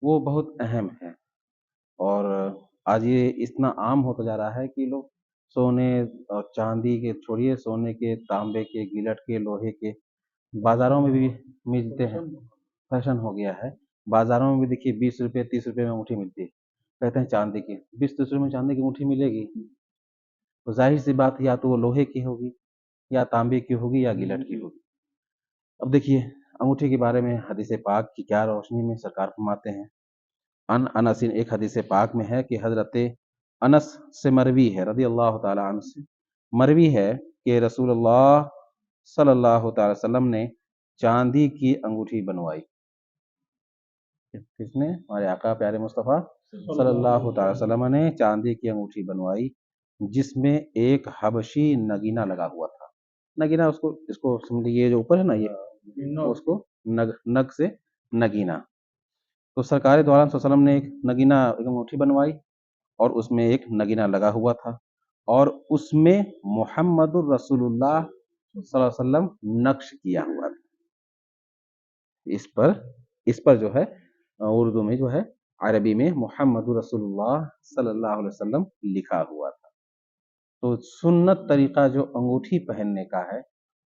وہ بہت اہم ہے، اور آج یہ اتنا عام ہوتا جا رہا ہے کہ لوگ سونے اور چاندی کے چھوڑیے، سونے کے، تانبے کے، گلٹ کے، لوہے کے بازاروں میں بھی ملتے ہیں، فیشن ہو گیا ہے۔ بازاروں میں بھی دیکھیے 20 روپے 30 روپے میں انگوٹھی ملتی ہے، کہتے ہیں چاندی کی، 20-30 روپے میں چاندی کی انگوٹھی ملے گی تو ظاہر سی بات یا تو وہ لوہے کی ہوگی، یا تانبے کی ہوگی، یا گلٹ کی ہوگی۔ اب دیکھیے انگوٹھی کے بارے میں حدیث پاک کی کیا روشنی میں سرکار فرماتے ہیں۔ انس، ایک حدیث پاک میں ہے کہ حضرت انس سے مروی ہے رضی اللہ تعالی عنہ سے مروی ہے کہ رسول اللہ صلی اللہ تعالی وسلم نے چاندی کی انگوٹھی بنوائی۔ کس نے؟ ہمارے آقا پیارے مصطفیٰ صلی اللہ تعالی وسلم نے چاندی کی انگوٹھی بنوائی، جس میں ایک حبشی نگینہ لگا ہوا تھا۔ نگینہ اس کو سمجھیے، جو اوپر ہے نا، یہ اس کو نگ سے نگینہ۔ تو سرکار دو عالم صلی اللہ علیہ وسلم نے ایک نگینہ، ایک انگوٹھی بنوائی، اور اس میں ایک نگینہ لگا ہوا تھا، اور اس میں محمد الرسول اللہ صلی اللہ علیہ وسلم نقش کیا ہوا تھا۔ اس پر جو ہے اردو میں، جو ہے عربی میں، محمد الرسول اللہ صلی اللہ علیہ وسلم لکھا ہوا تھا۔ تو سنت طریقہ جو انگوٹھی پہننے کا ہے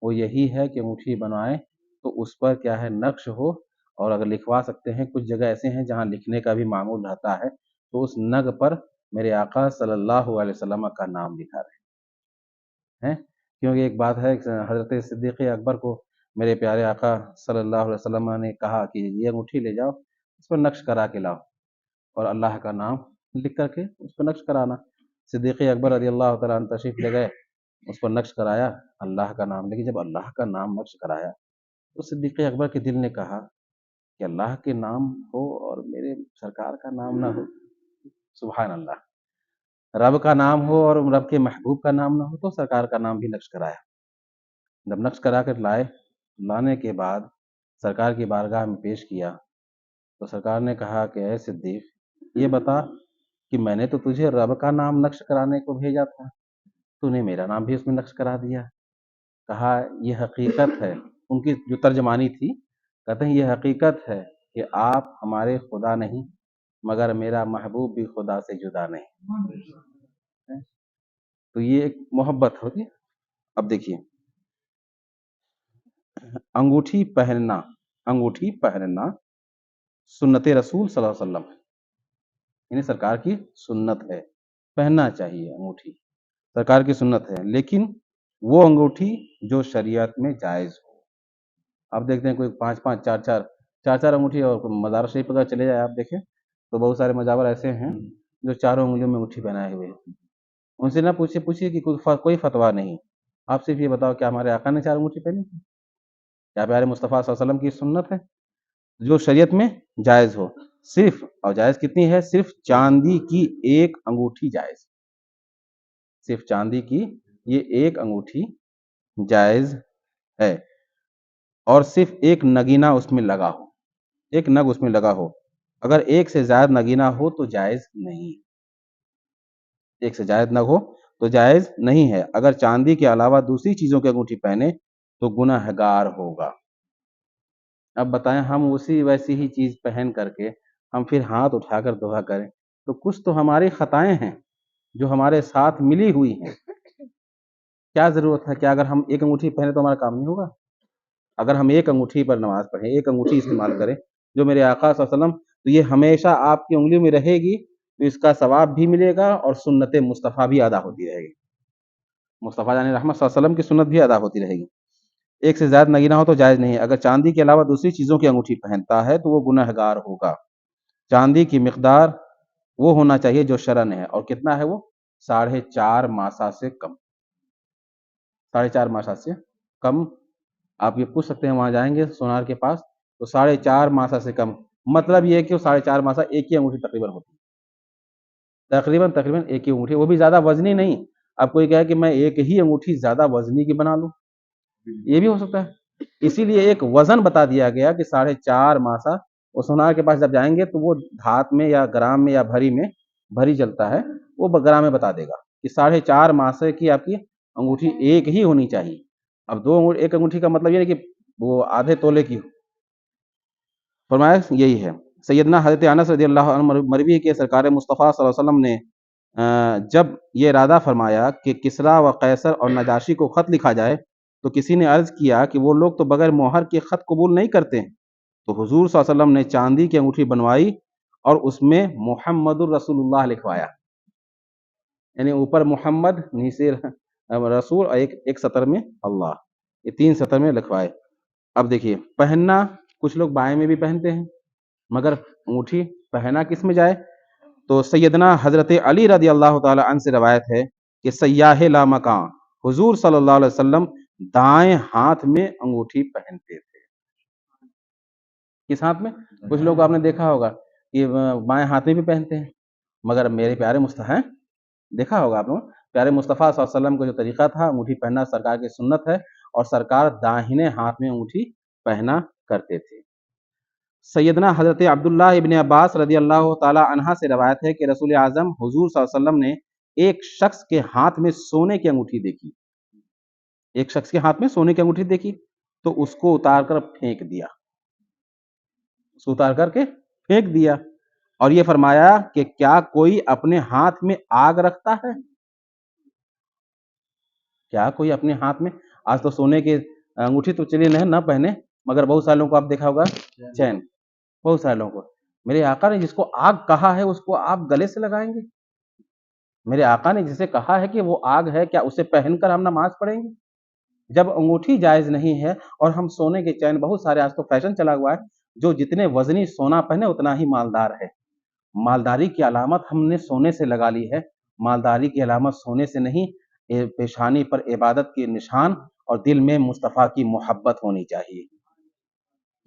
وہ یہی ہے کہ انگوٹھی بنوائیں تو اس پر کیا ہے، نقش ہو، اور اگر لکھوا سکتے ہیں، کچھ جگہ ایسے ہیں جہاں لکھنے کا بھی معمول رہتا ہے، تو اس نگ پر میرے آقا صلی اللہ علیہ وسلم کا نام لکھا رہے ہیں۔ کیونکہ ایک بات ہے، حضرت صدیق اکبر کو میرے پیارے آقا صلی اللہ علیہ وسلم نے کہا کہ یہ انگوٹھی لے جاؤ، اس پر نقش کرا کے لاؤ، اور اللہ کا نام لکھ کر کے اس پر نقش کرانا۔ صدیق اکبر رضی اللہ تعالیٰ عنہ تشریف لے گئے، اس پر نقش کرایا اللہ کا نام، لیکن جب اللہ کا نام نقش کرایا تو صدیق اکبر کے دل نے کہا کہ اللہ کے نام ہو اور میرے سرکار کا نام نہ ہو، سبحان اللہ، رب کا نام ہو اور رب کے محبوب کا نام نہ ہو، تو سرکار کا نام بھی نقش کرایا۔ جب نقش کرا کر لانے کے بعد سرکار کی بارگاہ میں پیش کیا تو سرکار نے کہا کہ اے صدیق، یہ بتا کہ میں نے تو تجھے رب کا نام نقش کرانے کو بھیجا تھا، تو نے میرا نام بھی اس میں نقش کرا دیا۔ کہا یہ حقیقت ہے، ان کی جو ترجمانی تھی، کہتے ہیں یہ حقیقت ہے کہ آپ ہمارے خدا نہیں، مگر میرا محبوب بھی خدا سے جدا نہیں۔ تو یہ ایک محبت ہوتی ہے۔ اب دیکھیے، انگوٹھی پہننا سنت رسول صلی اللہ علیہ وسلم ہے، یعنی سرکار کی سنت ہے، پہننا چاہیے انگوٹھی، سرکار کی سنت ہے، لیکن وہ انگوٹھی جو شریعت میں جائز ہو۔ آپ دیکھتے ہیں کوئی 5-5 4-4 انگوٹھی، اور مزار شریف اگر چلے جائے آپ دیکھیں تو بہت سارے مجاور ایسے ہیں جو چاروں انگلیوں میں انگوٹھی پہنائے ہوئے ہیں۔ ان سے نہ پوچھیے کہ کوئی فتویٰ نہیں، آپ صرف یہ بتاؤ کہ ہمارے آقا نے 4 انگوٹھی پہنی تھی؟ کیا پیارے مصطفیٰ صلی اللہ علیہ وسلم کی سنت ہے جو شریعت میں جائز ہو؟ صرف، اور جائز کتنی ہے؟ صرف چاندی کی ایک انگوٹھی جائز، صرف چاندی کی یہ ایک انگوٹھی جائز ہے، اور صرف ایک نگینہ اس میں لگا ہو، ایک نگ اس میں لگا ہو۔ اگر ایک سے زائد نگینہ ہو تو جائز نہیں، ایک سے زائد نگ ہو تو جائز نہیں ہے۔ اگر چاندی کے علاوہ دوسری چیزوں کی انگوٹھی پہنے تو گناہ گار ہوگا۔ اب بتائیں، ہم اسی ویسی ہی چیز پہن کر کے ہم پھر ہاتھ اٹھا کر دعا کریں تو کچھ تو ہماری خطائیں ہیں جو ہمارے ساتھ ملی ہوئی ہیں۔ کیا ضرورت ہے کہ اگر ہم ایک انگوٹھی پہنے تو ہمارا کام نہیں ہوگا؟ اگر ہم ایک انگوٹھی پر نماز پڑھیں، ایک انگوٹھی استعمال کریں جو میرے آقا صلی اللہ علیہ وسلم، تو یہ ہمیشہ آپ کی انگلیوں میں رہے گی، تو اس کا ثواب بھی ملے گا اور سنت مصطفیٰ بھی ادا ہوتی رہے گی، مصطفیٰ یعنی رحمت صلی اللہ علیہ وسلم کی سنت بھی ادا ہوتی رہے گی۔ ایک سے زائد نگینہ ہو تو جائز نہیں ہے۔ اگر چاندی کے علاوہ دوسری چیزوں کی انگوٹھی پہنتا ہے تو وہ گناہ گار ہوگا۔ چاندی کی مقدار وہ ہونا چاہیے جو شرعن ہے، اور کتنا ہے وہ؟ 4.5 ماسہ سے کم، 4.5 ماسہ سے کم۔ آپ یہ پوچھ سکتے ہیں، وہاں جائیں گے سونار کے پاس تو 4.5 ماسہ سے کم، مطلب یہ ہے کہ وہ 4.5 ماسہ ایک ہی انگوٹھی تقریباً ہوتی ہے، تقریباً ایک ہی انگوٹھی، وہ بھی زیادہ وزنی نہیں۔ اب کوئی کہے کہ میں ایک ہی انگوٹھی زیادہ وزنی کی بنا لوں، یہ بھی ہو سکتا ہے۔ اسی لیے ایک وزن بتا دیا گیا کہ 4.5 ماسہ۔ وہ سونار کے پاس جب جائیں گے تو وہ دھات میں یا گرام میں یا بھری چلتا ہے، وہ گرام میں بتا دے گا کہ 4.5 ماسہ کی آپ کی انگوٹھی ایک ہی ہونی چاہیے۔ اب ایک انگوٹھی کا مطلب یہ ہے کہ وہ آدھے تولے کی ہو۔ فرمایا یہی ہے سیدنا حضرت انس رضی اللہ عنہ مروی ہے کہ سرکار مصطفیٰ صلی اللہ علیہ وسلم نے جب یہ ارادہ فرمایا کہ کسریٰ و قیصر اور نجاشی کو خط لکھا جائے تو کسی نے عرض کیا کہ وہ لوگ تو بغیر مہر کے خط قبول نہیں کرتے ہیں، تو حضور صلی اللہ علیہ وسلم نے چاندی کی انگوٹھی بنوائی اور اس میں محمد الرسول اللہ لکھوایا، یعنی اوپر محمد نیچے رسول اور ایک سطر میں اللہ، یہ 3 سطر میں لکھوائے۔ اب دیکھیے پہننا، کچھ لوگ بائیں میں بھی پہنتے ہیں، مگر انگوٹھی پہنا کس میں جائے؟ تو سیدنا حضرت علی رضی اللہ تعالی عنہ سے روایت ہے کہ سیاح لا مکان، حضور صلی اللہ علیہ وسلم دائیں ہاتھ میں انگوٹھی پہنتے تھے۔ کس ہاتھ میں؟ کچھ لوگ آپ نے دیکھا ہوگا کہ بائیں ہاتھ میں بھی پہنتے ہیں، مگر میرے پیارے مصطفیٰ دیکھا ہوگا آپ نے پیارے مصطفیٰ صلی اللہ علیہ وسلم کا جو طریقہ تھا انگوٹھی پہننا سرکار کی سنت ہے، اور سرکار داہنے ہاتھ میں انگوٹھی پہنا کرتے تھے۔ سیدنا حضرت عبداللہ ابن عباس رضی اللہ تعالی عنہ سے روایت ہے کہ رسول اعظم حضور صلی اللہ علیہ وسلم نے ایک شخص کے ہاتھ میں سونے کی انگوٹھی دیکھی، ایک شخص کے ہاتھ میں سونے کی انگوٹھی دیکھی تو اس کو اتار کر پھینک دیا، اس کو اتار کر کے پھینک دیا، اور یہ فرمایا کہ کیا کوئی اپنے ہاتھ میں آگ رکھتا ہے؟ کیا کوئی اپنے ہاتھ میں، آج تو سونے کی انگوٹھی تو چلیے نہ پہنے، مگر بہت سارے لوگوں کو آپ دیکھا ہوگا چین، بہت سارے لوگوں کو میرے آقا نے جس کو آگ کہا ہے اس کو آپ گلے سے لگائیں گے؟ میرے آقا نے جسے کہا ہے کہ وہ آگ ہے، کیا اسے پہن کر ہم نماز پڑھیں گے؟ جب انگوٹھی جائز نہیں ہے اور ہم سونے کے چین، بہت سارے آج تو فیشن چلا ہوا ہے، جو جتنے وزنی سونا پہنے اتنا ہی مالدار ہے۔ مالداری کی علامت ہم نے سونے سے لگا لی ہے، مالداری کی علامت سونے سے نہیں، پیشانی پر عبادت کے نشان اور دل میں مصطفیٰ کی محبت ہونی چاہیے،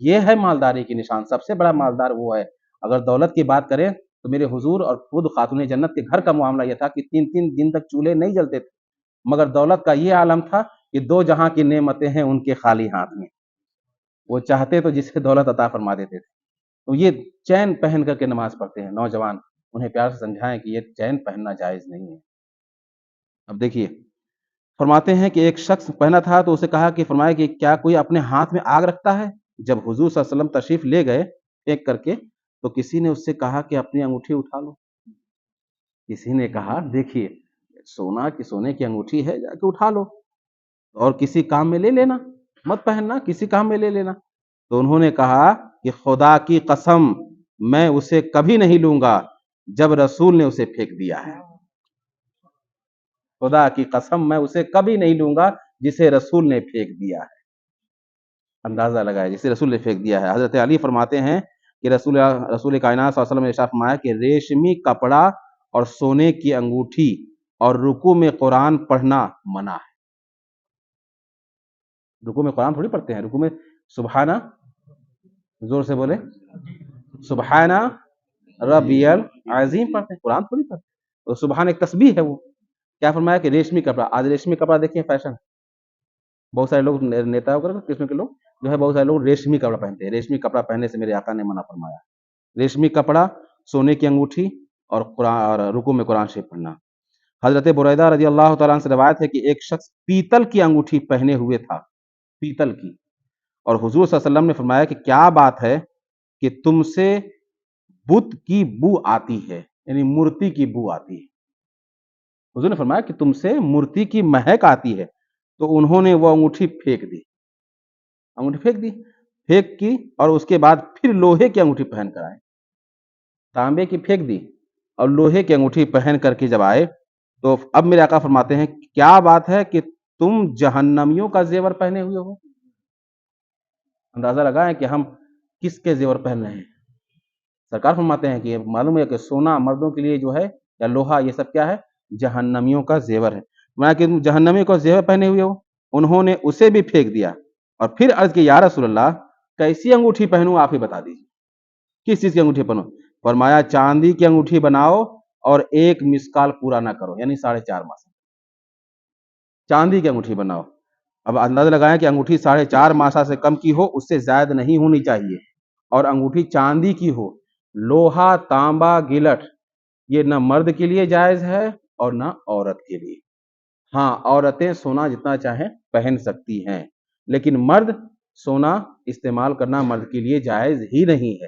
یہ ہے مالداری کی نشان۔ سب سے بڑا مالدار وہ ہے۔ اگر دولت کی بات کریں تو میرے حضور اور خود خاتون جنت کے گھر کا معاملہ یہ تھا کہ 3 دن تک چولہے نہیں جلتے تھے، مگر دولت کا یہ عالم تھا کہ 2 جہاں کی نعمتیں ہیں ان کے خالی ہاتھ میں، وہ چاہتے تو جسے دولت عطا فرما دیتے تھے۔ تو یہ چین پہن کر کے نماز پڑھتے ہیں نوجوان، انہیں پیار سے سمجھائیں کہ یہ چین پہننا جائز نہیں ہے۔ اب دیکھیے فرماتے ہیں کہ ایک شخص پہنا تھا تو اسے کہا کہ فرمایا کہ کیا کوئی اپنے ہاتھ میں آگ رکھتا ہے؟ جب حضور صلی اللہ علیہ وسلم تشریف لے گئے پھینک کر کے تو کسی نے اس سے کہا کہ اپنی انگوٹھی اٹھا لو، کسی نے کہا دیکھیے سونے کی انگوٹھی ہے، جا کے اٹھا لو اور کسی کام میں لے لینا، مت پہننا، کسی کام میں لے لینا۔ تو انہوں نے کہا کہ خدا کی قسم میں اسے کبھی نہیں لوں گا جب رسول نے اسے پھینک دیا ہے، خدا کی قسم میں اسے کبھی نہیں لوں گا جسے رسول نے پھینک دیا ہے۔ اندازہ لگائے جسے رسول نے پھینک دیا ہے۔ حضرت علی فرماتے ہیں کہ رسول کائنات صلی اللہ علیہ وسلم نے ارشاد فرمایا کہ ریشمی کپڑا اور سونے کی انگوٹھی اور رکوع میں قرآن پڑھنا منع ہے۔ رکوع میں قرآن تھوڑی پڑھتے ہیں، رکوع میں سبحانہ، زور سے بولے، سبحانہ ربی العظیم پڑھتے ہیں، قرآن تھوڑی پڑھتے ہیں، اور سبحان ایک تسبیح ہے۔ وہ کیا فرمایا کہ ریشمی کپڑا، آج ریشمی کپڑا دیکھیں فیشن، بہت سارے لوگ نیتا ہو کر قسم کے لوگ جو ہے، بہت سارے لوگ ریشمی کپڑا پہنتے ہیں، ریشمی کپڑا پہننے سے میرے آقا نے منع فرمایا۔ ریشمی کپڑا، سونے کی انگوٹھی اور رکوع میں قرآن شریف پڑھنا۔ حضرت بریدہ رضی اللہ تعالیٰ عنہ سے روایت ہے کہ ایک شخص پیتل کی انگوٹھی پہنے ہوئے تھا، پیتل کی، اور حضور صلی اللہ علیہ وسلم نے فرمایا کہ کیا بات ہے کہ تم سے بت کی بو آتی ہے، یعنی مورتی کی بو آتی ہے۔ حضور نے فرمایا کہ تم سے مورتی کی مہک آتی ہے، تو انہوں نے وہ انگوٹھی پھینک دی، انگوٹھی پھینک کی، اور اس کے بعد پھر لوہے کی انگوٹھی پہن کر آئے، تانبے کی پھینک دی اور لوہے کی انگوٹھی پہن کر کے جب آئے تو اب میرے آقا فرماتے ہیں کیا بات ہے کہ تم جہنمیوں کا زیور پہنے ہوئے ہو؟ اندازہ لگائیں کہ ہم کس کے زیور پہن رہے ہیں۔ سرکار فرماتے ہیں کہ معلوم ہے کہ سونا مردوں کے لیے جو ہے یا لوہا، یہ سب کیا ہے؟ جہنمیوں کا زیور ہے۔ میں کہ تم جہنمیوں کا زیور پہنے ہوئے ہو، انہوں نے اسے بھی پھینک دیا اور پھر عرض کی یا رسول اللہ کیسی انگوٹھی پہنوں، آپ ہی بتا دیجیے، کس چیز کی انگوٹھی پہنوں؟ فرمایا چاندی کی انگوٹھی بناؤ اور 1 مسکال پورا نہ کرو، یعنی 4.5 ماسہ، چاندی کی انگوٹھی بناؤ۔ اب اندازہ لگائیں کہ انگوٹھی 4.5 ماسہ سے کم کی ہو، اس سے زائد نہیں ہونی چاہیے، اور انگوٹھی چاندی کی ہو۔ لوہا، تانبا، گلٹ یہ نہ مرد کے لیے جائز ہے اور نہ عورت کے لیے۔ ہاں عورتیں سونا جتنا چاہیں پہن سکتی ہیں، لیکن مرد سونا استعمال کرنا مرد کے لیے جائز ہی نہیں ہے،